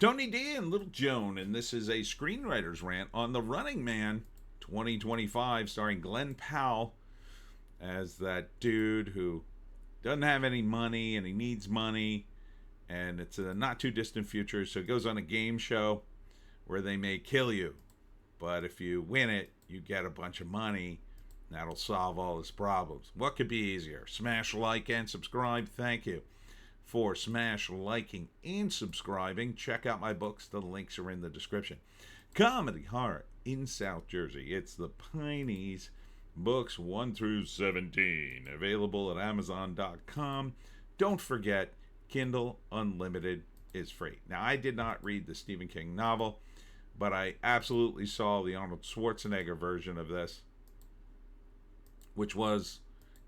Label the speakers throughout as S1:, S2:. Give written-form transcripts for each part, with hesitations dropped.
S1: Tony D and Little Joan, and this is a screenwriter's rant on The Running Man 2025, starring Glen Powell as that dude who doesn't have any money and he needs money, and it's a not too distant future, so he goes on a game show where they may kill you, but if you win it, you get a bunch of money. That'll solve all his problems. What could be easier? Smash like and subscribe. Thank you for smash liking and subscribing. Check out my books. The links are in the description. Comedy horror in South Jersey. It's the Pineys, books 1 through 17, available at amazon.com. Don't forget, Kindle Unlimited is free. Now, I did not read the Stephen King novel, but I absolutely saw the Arnold Schwarzenegger version of this, which was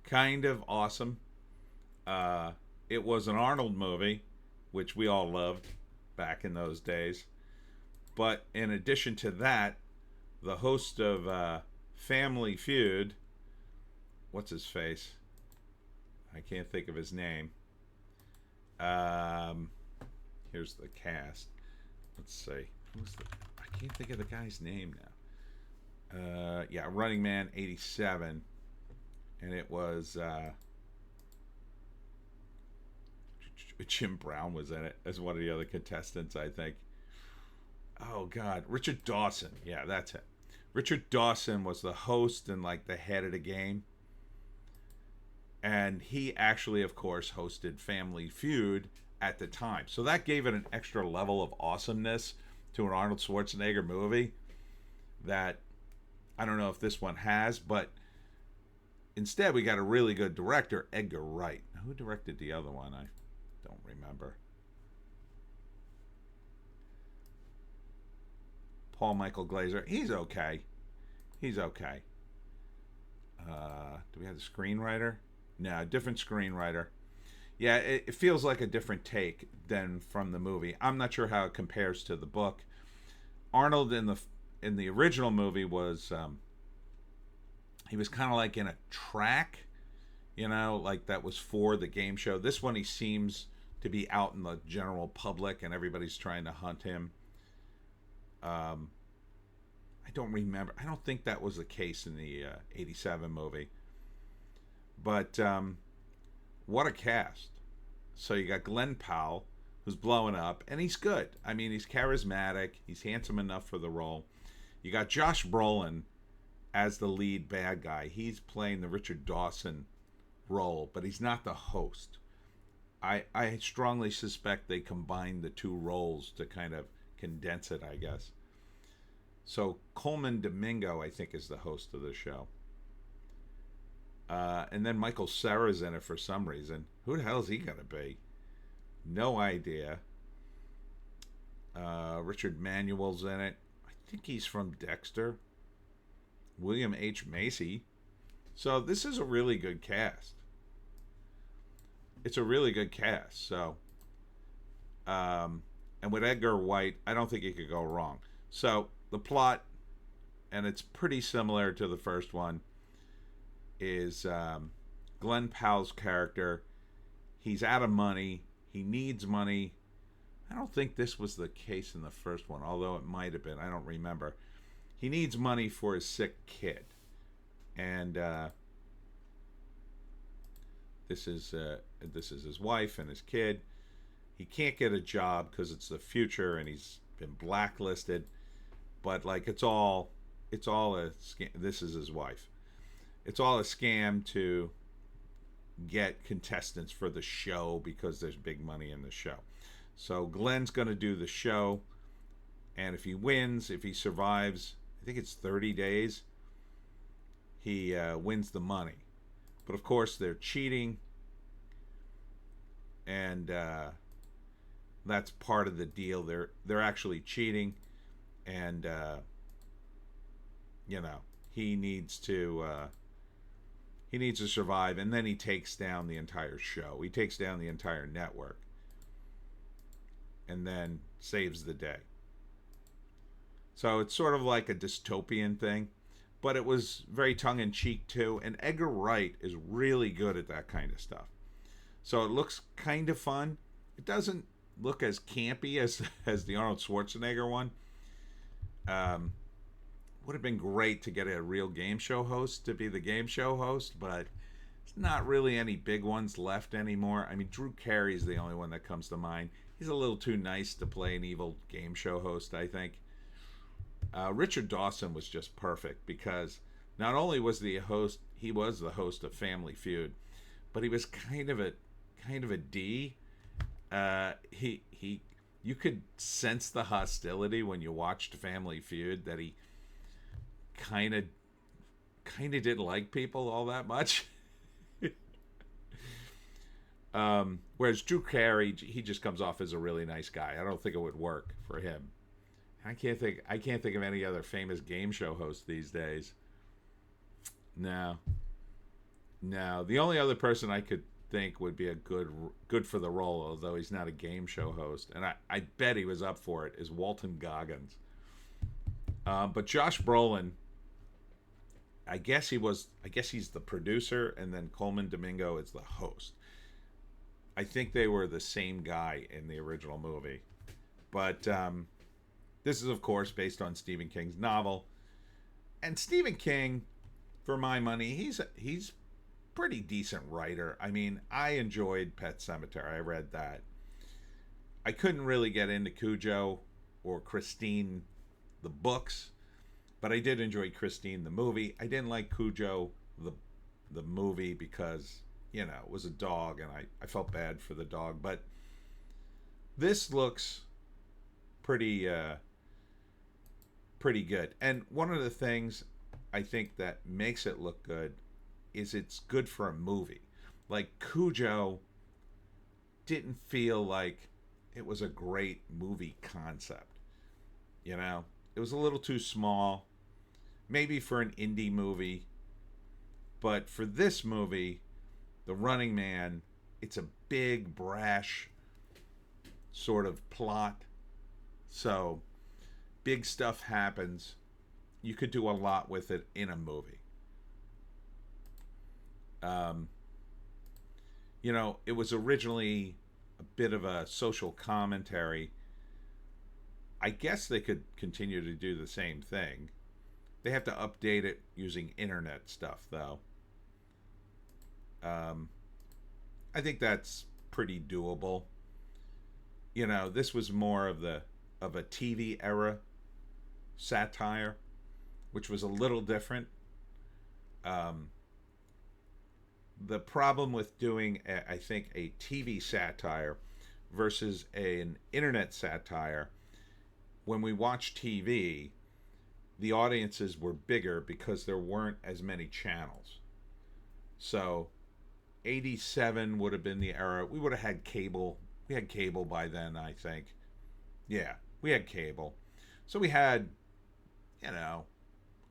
S1: kind of awesome. It was an Arnold movie, which we all loved back in those days. But in addition to that, the host of Family Feud, what's his face? I can't think of his name. Here's the cast. Let's see. I can't think of the guy's name now. Yeah, Running Man 87. And it was Jim Brown was in it as one of the other contestants, I think. Oh God, Richard Dawson. Yeah, that's it. Richard Dawson was the host and like the head of the game. And he actually, of course, hosted Family Feud at the time. So that gave it an extra level of awesomeness to an Arnold Schwarzenegger movie that I don't know if this one has, but instead we got a really good director, Edgar Wright. Who directed the other one? I don't remember. Paul Michael Glaser. He's okay. He's okay. Do we have the screenwriter? No, different screenwriter. Yeah, it feels like a different take than from the movie. I'm not sure how it compares to the book. Arnold in the original movie was he was kind of like in a track, like that was for the game show. This one he seems to be out in the general public and everybody's trying to hunt him. I don't remember. I don't think that was the case in the 87 movie. But what a cast. So you got Glen Powell, who's blowing up, and he's good. I mean, he's charismatic. He's handsome enough for the role. You got Josh Brolin as the lead bad guy. He's playing the Richard Dawson role, but he's not the host. I strongly suspect they combined the two roles to kind of condense it, I guess. So Coleman Domingo, I think, is the host of the show. And then Michael Cera's in it for some reason. Who the hell is he going to be? No idea. Richard Manuel's in it. I think he's from Dexter. William H. Macy. So this is a really good cast. It's a really good cast. So, and with Edgar Wright, I don't think it could go wrong. So the plot, and it's pretty similar to the first one, is Glen Powell's character. He's out of money. He needs money. I don't think this was the case in the first one, although it might have been. I don't remember. He needs money for his sick kid. And this is his wife and his kid. He can't get a job because it's the future and he's been blacklisted. But like it's all a scam. This is his wife. It's all a scam to get contestants for the show because there's big money in the show. So Glen's going to do the show, and if he wins, if he survives, I think it's 30 days, he wins the money. But of course, they're cheating, and that's part of the deal. They're actually cheating, and he needs to survive, and then he takes down the entire show. He takes down the entire network, and then saves the day. So it's sort of like a dystopian thing, but it was very tongue-in-cheek too, and Edgar Wright is really good at that kind of stuff. So it looks kind of fun. It doesn't look as campy as the Arnold Schwarzenegger one. Um, would have been great to get a real game show host to be the game show host, but there's not really any big ones left anymore. I mean, Drew Carey's the only one that comes to mind. He's a little too nice to play an evil game show host, I think. Richard Dawson was just perfect because not only was he was the host of Family Feud, but he was kind of a D. He you could sense the hostility when you watched Family Feud that he kind of didn't like people all that much. Whereas Drew Carey, he just comes off as a really nice guy. I don't think it would work for him. I can't think of any other famous game show host these days. No. The only other person I could think would be a good for the role, although he's not a game show host, and I bet he was up for it, is Walton Goggins. But Josh Brolin, I guess he's the producer, and then Coleman Domingo is the host. I think they were the same guy in the original movie. But this is, of course, based on Stephen King's novel. And Stephen King, for my money, he's pretty decent writer. I mean, I enjoyed Pet Sematary. I read that. I couldn't really get into Cujo or Christine the books, but I did enjoy Christine the movie. I didn't like Cujo the movie because, it was a dog, and I felt bad for the dog. But this looks pretty good. And one of the things I think that makes it look good is it's good for a movie. Like Cujo didn't feel like it was a great movie concept. It was a little too small, maybe for an indie movie. But for this movie, The Running Man, it's a big, brash sort of plot. So big stuff happens. You could do a lot with it in a movie. It was originally a bit of a social commentary. I guess they could continue to do the same thing. They have to update it using internet stuff, though. I think that's pretty doable. This was more of a TV era satire, which was a little different. The problem with doing, I think, a TV satire versus an internet satire, when we watch TV, the audiences were bigger because there weren't as many channels. So 87 would have been the era. We would have had cable. We had cable by then, I think. Yeah, we had cable. So we had,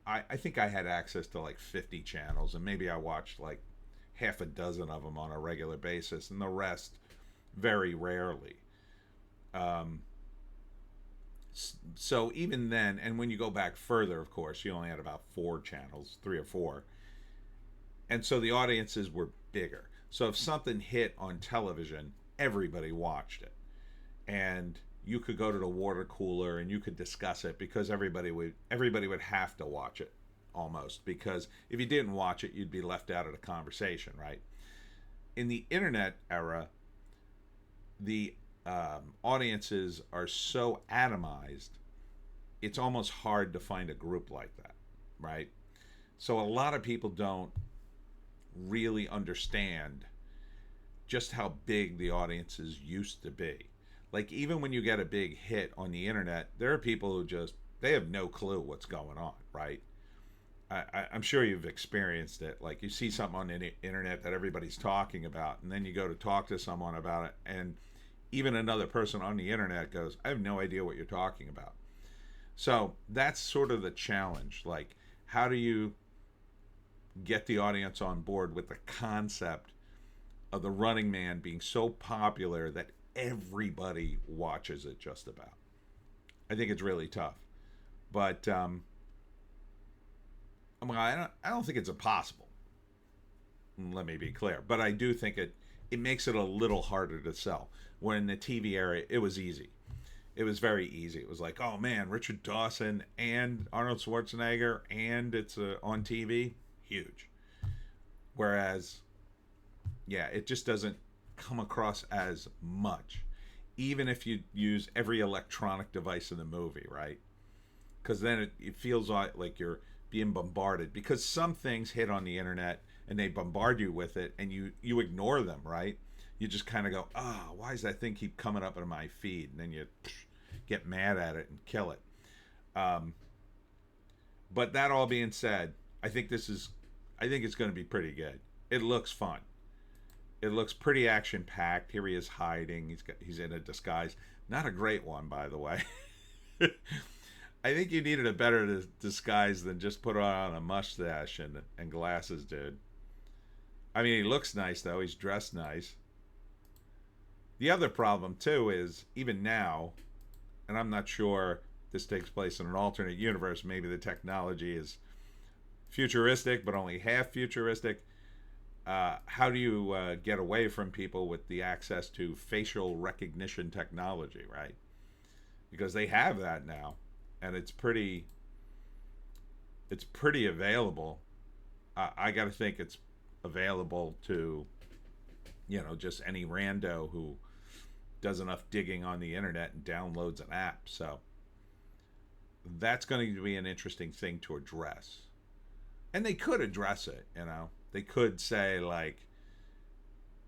S1: I think I had access to like 50 channels, and maybe I watched like half a dozen of them on a regular basis, and the rest very rarely. So even then, and when you go back further, of course, you only had about 4 channels, 3 or 4. And so the audiences were bigger. So if something hit on television, everybody watched it. And you could go to the water cooler and you could discuss it because everybody would have to watch it almost, because if you didn't watch it, you'd be left out of the conversation, right? In the internet era, the audiences are so atomized, it's almost hard to find a group like that, right? So a lot of people don't really understand just how big the audiences used to be. Like, even when you get a big hit on the internet, there are people who they have no clue what's going on, right? I'm sure you've experienced it. Like, you see something on the internet that everybody's talking about, and then you go to talk to someone about it, and even another person on the internet goes, I have no idea what you're talking about. So that's sort of the challenge. Like, how do you get the audience on board with the concept of The Running Man being so popular that everybody watches it just about? I think it's really tough. But I don't think it's impossible. Let me be clear. But I do think it makes it a little harder to sell. When in the TV era, it was easy. It was very easy. It was like, oh man, Richard Dawson and Arnold Schwarzenegger, and it's on TV, huge. Whereas, yeah, it just doesn't come across as much, even if you use every electronic device in the movie, right? Because then it feels like you're being bombarded. Because some things hit on the internet and they bombard you with it, and you ignore them, right? You just kind of go, why does that thing keep coming up in my feed? And then you get mad at it and kill it. But that all being said, I think it's going to be pretty good. It looks fun. It looks pretty action packed. Here he is hiding. He's in a disguise. Not a great one, by the way. I think you needed a better disguise than just put on a mustache and glasses, dude. I mean, he looks nice though. He's dressed nice. The other problem too is even now, and I'm not sure this takes place in an alternate universe. Maybe the technology is futuristic, but only half futuristic. How do you get away from people with the access to facial recognition technology, right? Because they have that now, and it's pretty available. I got to think it's available to, just any rando who does enough digging on the internet and downloads an app. So that's going to be an interesting thing to address. And they could address it, They could say, like,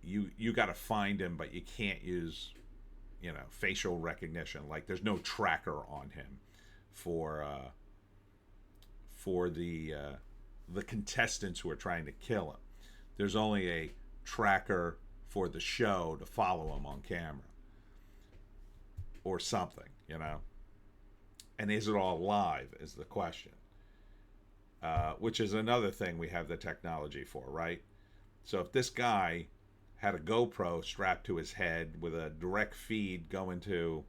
S1: you got to find him, but you can't use, facial recognition. Like, there's no tracker on him for the contestants who are trying to kill him. There's only a tracker for the show to follow him on camera or something, And is it all live is the question. Which is another thing we have the technology for, right? So if this guy had a GoPro strapped to his head with a direct feed going to,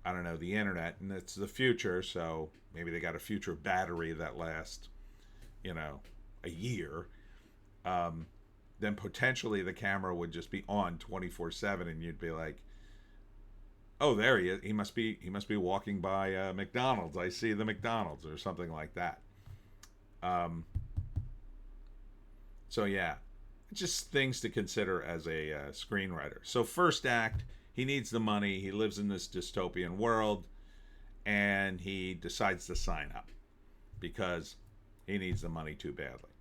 S1: I don't know, the internet, and it's the future, so maybe they got a future battery that lasts, a year, then potentially the camera would just be on 24/7, and you'd be like, oh, there he is. He must be walking by McDonald's. I see the McDonald's, or something like that. So yeah, just things to consider as a screenwriter. So first act, he needs the money. He lives in this dystopian world, and he decides to sign up because he needs the money too badly.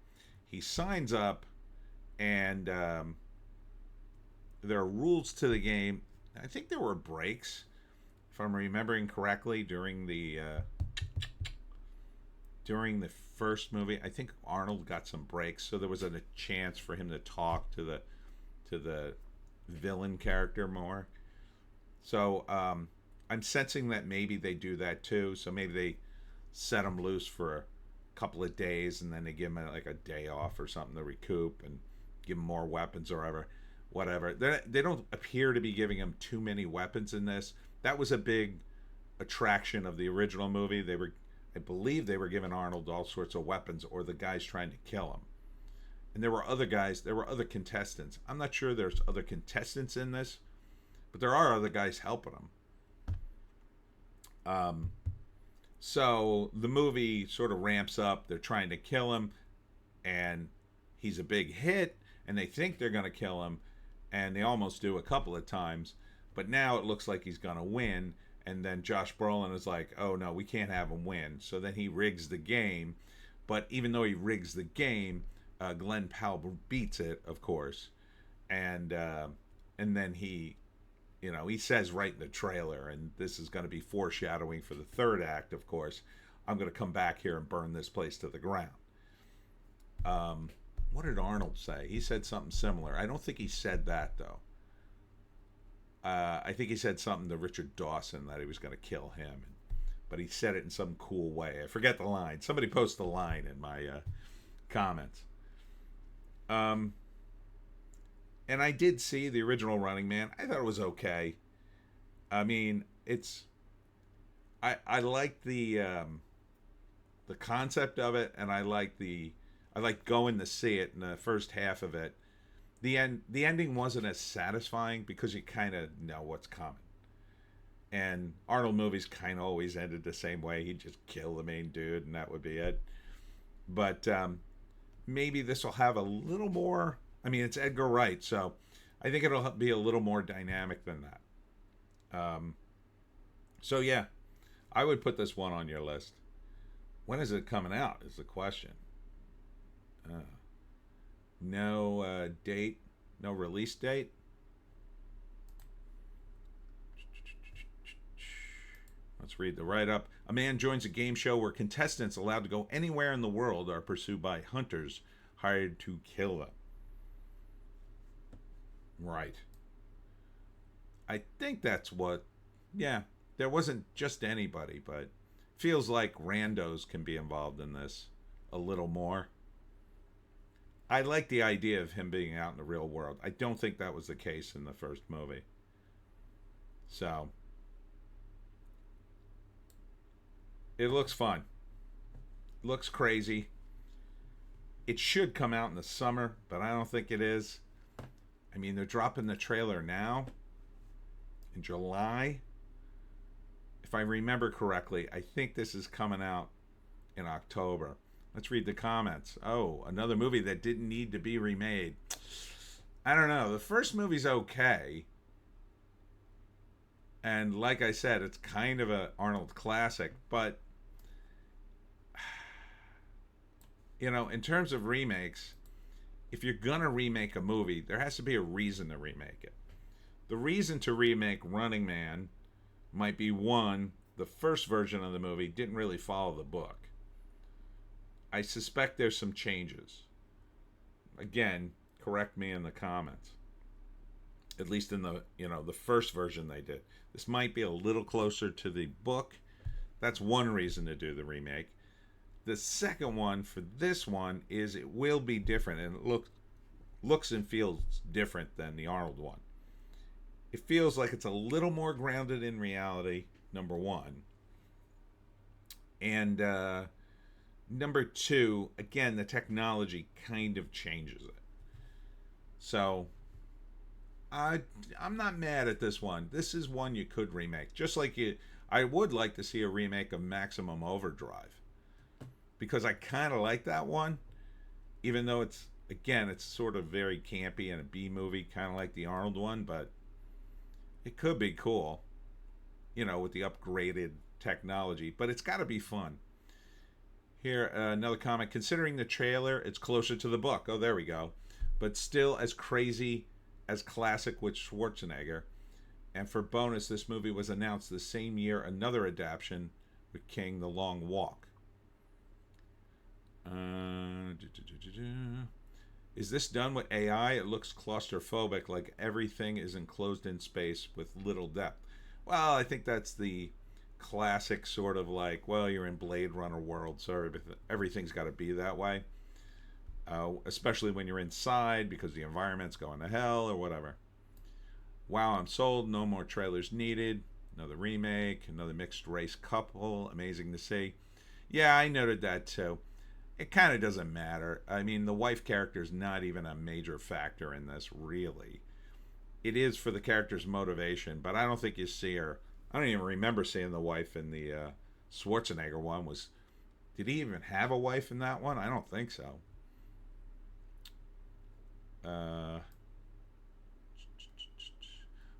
S1: He signs up, and there are rules to the game. I think there were breaks, if I'm remembering correctly, during the first movie. I think Arnold got some breaks, so there was a chance for him to talk to the villain character more. So I'm sensing that maybe they do that too. So maybe they set him loose for a couple of days, and then they give him like a day off or something to recoup and give him more weapons or whatever. They don't appear to be giving him too many weapons in this. That was a big attraction of the original movie. I believe they were giving Arnold all sorts of weapons, or the guys trying to kill him. And there were other contestants. I'm not sure there's other contestants in this, but there are other guys helping him. So the movie sort of ramps up. They're trying to kill him, and he's a big hit, and they think they're going to kill him, and they almost do a couple of times. But now it looks like he's going to win, and then Josh Brolin is like, oh no, we can't have him win. So then he rigs the game. But even though he rigs the game, Glen Powell beats it, of course. And then he says right in the trailer, and this is going to be foreshadowing for the third act, of course, I'm going to come back here and burn this place to the ground. What did Arnold say? He said something similar. I don't think he said that, though. I think he said something to Richard Dawson that he was going to kill him. But he said it in some cool way. I forget the line. Somebody post the line in my comments. And I did see the original Running Man. I thought it was okay. I mean, I like the concept of it, and I like going to see it in the first half of it. the ending wasn't as satisfying because you kind of know what's coming. And Arnold movies kind of always ended the same way. He'd just kill the main dude, and that would be it. But maybe this will have a little more. I mean, it's Edgar Wright, so I think it'll be a little more dynamic than that. So yeah, I would put this one on your list. When is it coming out? Is the question. Uh, no date, no release date. Let's read the write up. A man joins a game show where contestants allowed to go anywhere in the world are pursued by hunters hired to kill them. Right. I think that's what. Yeah, there wasn't just anybody, but feels like randos can be involved in this a little more. I like the idea of him being out in the real world. I don't think that was the case in the first movie. So, it looks fun. Looks crazy. It should come out in the summer, but I don't think it is. I mean, they're dropping the trailer now in July. If I remember correctly, I think this is coming out in October. Let's read the comments. Oh, another movie that didn't need to be remade. I don't know. The first movie's okay. And like I said, it's kind of a Arnold classic, but you know, in terms of remakes, if you're gonna remake a movie, there has to be a reason to remake it. The reason to remake Running Man might be one, the first version of the movie didn't really follow the book. I suspect there's some changes. Again, correct me in the comments. At least in the, you know, the first version they did. This might be a little closer to the book. That's one reason to do the remake. The second one for this one is it will be different, and it looks and feels different than the Arnold one. It feels like it's a little more grounded in reality, number one. And number two, again, the technology kind of changes it. So I'm not mad at this one. This is one you could remake. Just like I would like to see a remake of Maximum Overdrive. Because I kind of like that one. Even though it's sort of very campy and a B movie, kind of like the Arnold one. But it could be cool. You know, with the upgraded technology. But it's got to be fun. Here, another comment. Considering the trailer, it's closer to the book. Oh, there we go. But still as crazy as classic with Schwarzenegger. And for bonus, this movie was announced the same year another adaptation with King, The Long Walk. Is this done with AI? It looks claustrophobic, like everything is enclosed in space with little depth. Well, I think that's the classic sort of like, well, you're in Blade Runner world, so everything's got to be that way. Especially when you're inside because the environment's going to hell or whatever. Wow, I'm sold. No more trailers needed. Another remake, another mixed race couple. Amazing to see. Yeah, I noted that too. It kind of doesn't matter. I mean, the wife character is not even a major factor in this, really. It is for the character's motivation, but I don't think you see her. I don't even remember seeing the wife in the Schwarzenegger one. Did he even have a wife in that one? I don't think so.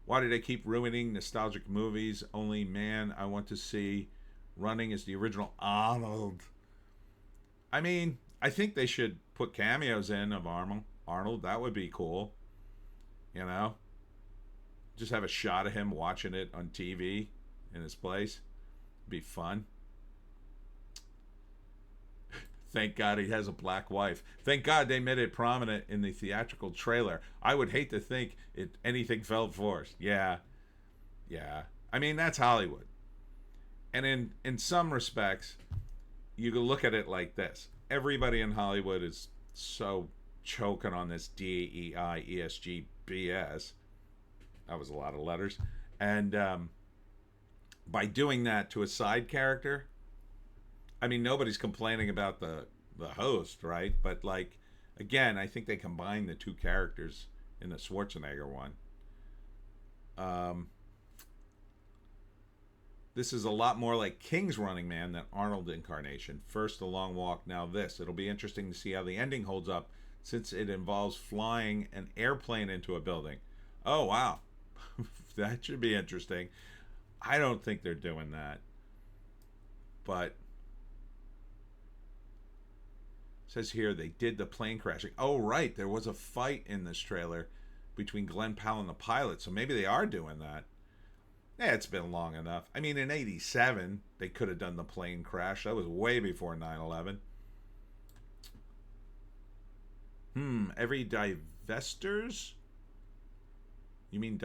S1: Why do they keep ruining nostalgic movies? Only man I want to see running is the original Arnold. I mean, I think they should put cameos in of Arnold. That would be cool. You know? Just have a shot of him watching it on TV in his place. It'd be fun. Thank God he has a black wife. Thank God they made it prominent in the theatrical trailer. I would hate to think anything fell forced. Yeah. I mean, that's Hollywood. And in some respects, you can look at it like this. Everybody in Hollywood is so choking on this DEI, ESG BS. That was a lot of letters. And by doing that to a side character, I mean, nobody's complaining about the host, right? But like Again, I think they combined the two characters in the Schwarzenegger one. Um, this is a lot more like King's Running Man than Arnold incarnation. First, a long walk, now this. It'll be interesting to see how the ending holds up since it involves flying an airplane into a building. Oh, wow. That should be interesting. I don't think they're doing that. But it says here they did the plane crashing. Oh, right. There was a fight in this trailer between Glen Powell and the pilot. So maybe they are doing that. Yeah, it's been long enough. I mean, in 87, they could have done the plane crash. That was way before 9/11. Every divestors? You mean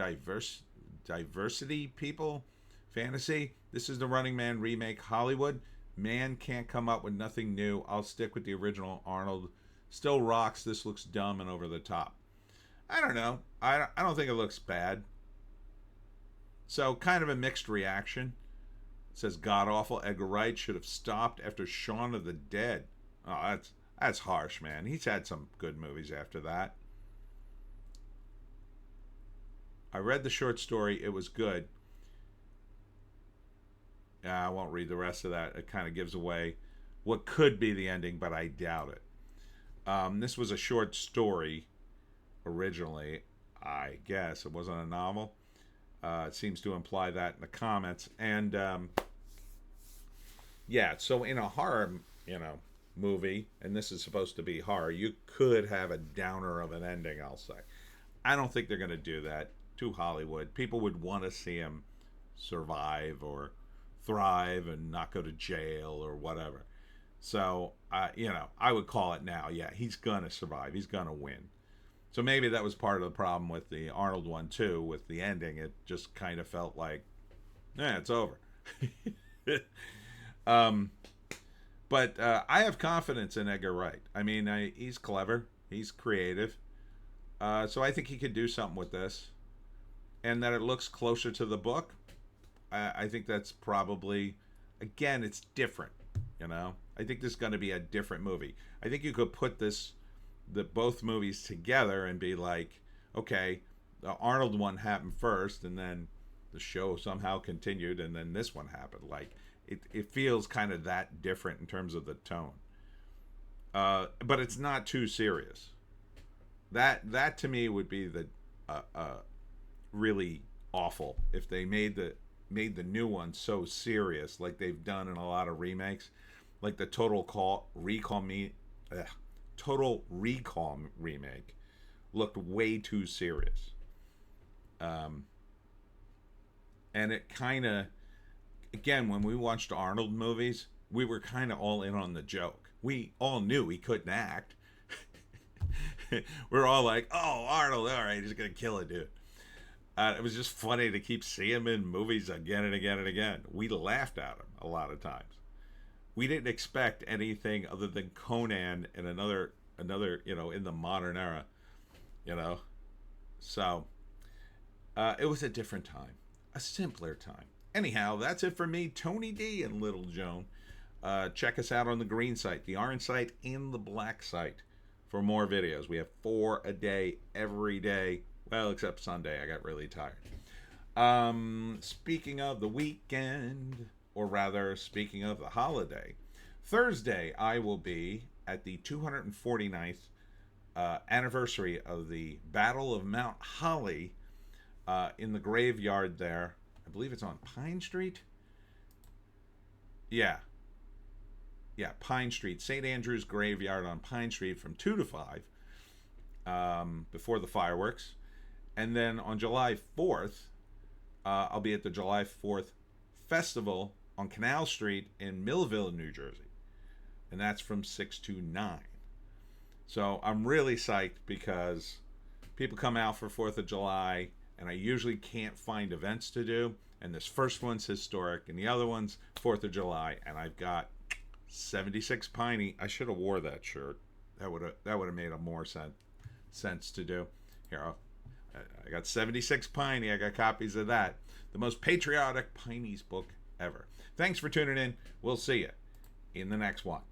S1: diversity people? Fantasy? This is the Running Man remake. Hollywood? Man can't come up with nothing new. I'll stick with the original. Arnold still rocks. This looks dumb and over the top. I don't know. I don't think it looks bad. So, kind of a mixed reaction. It says, god awful. Edgar Wright should have stopped after Shaun of the Dead. Oh, that's harsh, man. He's had some good movies after that. I read the short story. It was good. I won't read the rest of that. It kind of gives away what could be the ending, but I doubt it. This was a short story originally, I guess. It wasn't a novel. It seems to imply that in the comments. And, yeah, so in a horror, movie, and this is supposed to be horror, you could have a downer of an ending, I'll say. I don't think they're going to do that to Hollywood. People would want to see him survive or thrive and not go to jail or whatever. So, I would call it now. Yeah, he's going to survive. He's going to win. So maybe that was part of the problem with the Arnold one, too, with the ending. It just kind of felt like, it's over. But I have confidence in Edgar Wright. I mean, he's clever. He's creative. So I think he could do something with this. And that it looks closer to the book. I think that's probably, again, it's different. I think this is going to be a different movie. I think you could put both movies together and be like, okay, the Arnold one happened first, and then the show somehow continued, and then this one happened. Like, it feels kind of that different in terms of the tone. But it's not too serious. That to me would be the really awful if they made the new one so serious, like they've done in a lot of remakes, like the Total Recall remake looked way too serious. And it kind of, again, when we watched Arnold movies, we were kind of all in on the joke. We all knew he couldn't act. We're all like, oh, Arnold, all right, he's going to kill a dude. It was just funny to keep seeing him in movies again and again and again. We laughed at him a lot of times. We didn't expect anything other than Conan and another, in the modern era, So, it was a different time, a simpler time. Anyhow, that's it for me, Tony D and Little Joan. Check us out on the green site, the orange site, and the black site for more videos. We have 4 a day, every day. Well, except Sunday. I got really tired. Speaking of the weekend, or rather, speaking of the holiday, Thursday I will be at the 249th anniversary of the Battle of Mount Holly in the graveyard there. I believe it's on Pine Street. Yeah, Pine Street. St. Andrew's Graveyard on Pine Street from 2 to 5 before the fireworks. And then on July 4th, I'll be at the July 4th Festival on Canal Street in Millville, New Jersey. And that's from 6 to 9. So I'm really psyched because people come out for 4th of July, and I usually can't find events to do. And this first one's historic, and the other one's 4th of July. And I've got 76 Piney. I should have wore that shirt. That would have made a more sense to do. Here, I got 76 Piney. I got copies of that. The most patriotic Pineys book ever. Thanks for tuning in. We'll see you in the next one.